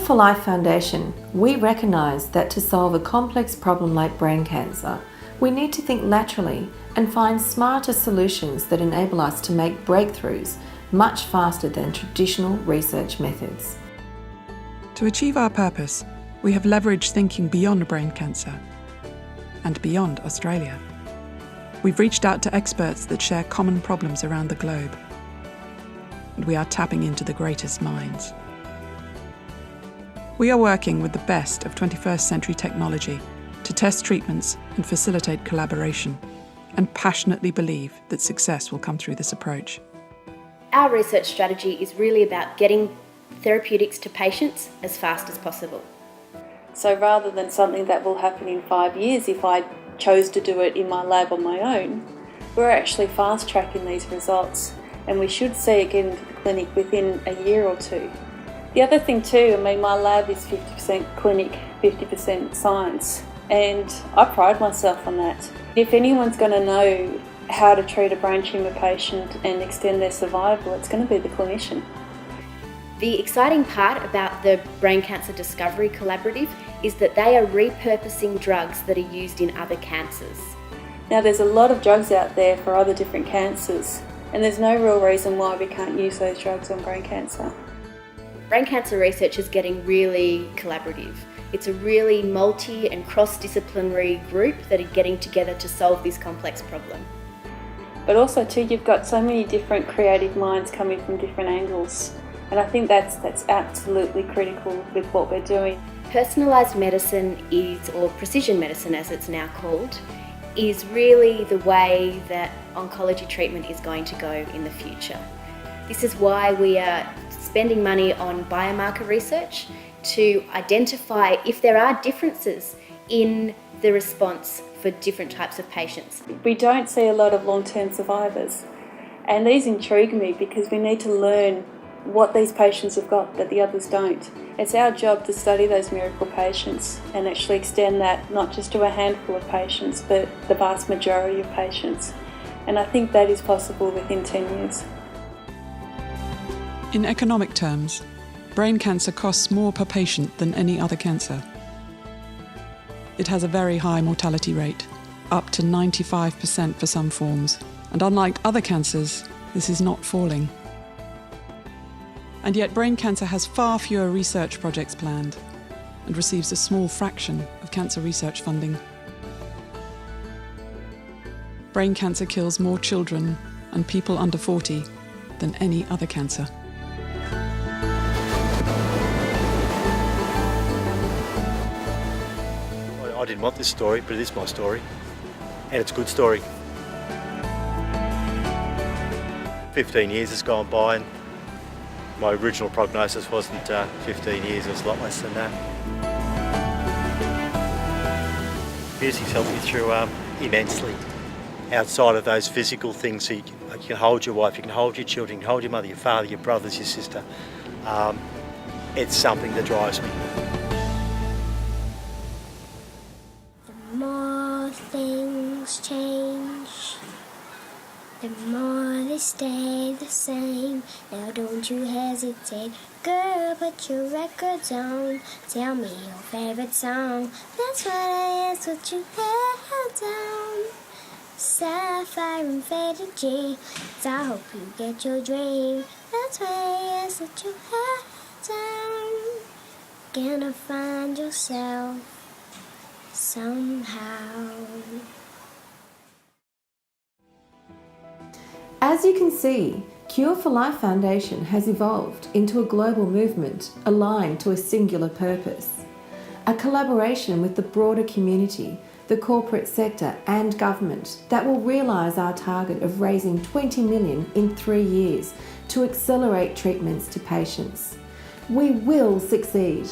Cure for Life Foundation, we recognise that to solve a complex problem like brain cancer, we need to think laterally and find smarter solutions that enable us to make breakthroughs much faster than traditional research methods. To achieve our purpose, we have leveraged thinking beyond brain cancer and beyond Australia. We've reached out to experts that share common problems around the globe, and we are tapping into the greatest minds. We are working with the best of 21st century technology to test treatments and facilitate collaboration, and passionately believe that success will come through this approach. Our research strategy is really about getting therapeutics to patients as fast as possible. So rather than something that will happen in 5 years if I chose to do it in my lab on my own, we're actually fast tracking these results, and we should see it get into the clinic within a year or two. The other thing too, my lab is 50% clinic, 50% science, and I pride myself on that. If anyone's going to know how to treat a brain tumour patient and extend their survival, it's going to be the clinician. The exciting part about the Brain Cancer Discovery Collaborative is that they are repurposing drugs that are used in other cancers. Now there's a lot of drugs out there for other different cancers, and there's no real reason why we can't use those drugs on brain cancer. Brain cancer research is getting really collaborative. It's a really multi- and cross-disciplinary group that are getting together to solve this complex problem. But also too, you've got so many different creative minds coming from different angles, and I think that's absolutely critical with what we're doing. Personalised medicine is, or precision medicine as it's now called, is really the way that oncology treatment is going to go in the future. This is why we are spending money on biomarker research to identify if there are differences in the response for different types of patients. We don't see a lot of long-term survivors, and these intrigue me because we need to learn what these patients have got that the others don't. It's our job to study those miracle patients and actually extend that not just to a handful of patients, but the vast majority of patients. And I think that is possible within 10 years. In economic terms, brain cancer costs more per patient than any other cancer. It has a very high mortality rate, up to 95% for some forms, and unlike other cancers, this is not falling. And yet brain cancer has far fewer research projects planned and receives a small fraction of cancer research funding. Brain cancer kills more children and people under 40 than any other cancer. I didn't want this story, but it is my story, and it's a good story. 15 years has gone by, and my original prognosis wasn't 15 years, it was a lot less than that. Music's helped me through immensely. Outside of those physical things, so you can hold your wife, you can hold your children, you can hold your mother, your father, your brothers, your sister. It's something that drives me. The more things change, the more they stay the same. Now don't you hesitate, girl, put your records on. Tell me your favorite song. That's what I asked, what you had down. Sapphire and faded jeans, I hope you get your dream. That's what I asked, what you had down. Gonna find yourself somehow. As you can see, Cure for Life Foundation has evolved into a global movement aligned to a singular purpose. A collaboration with the broader community, the corporate sector and government that will realise our target of raising 20 million in 3 years to accelerate treatments to patients. We will succeed.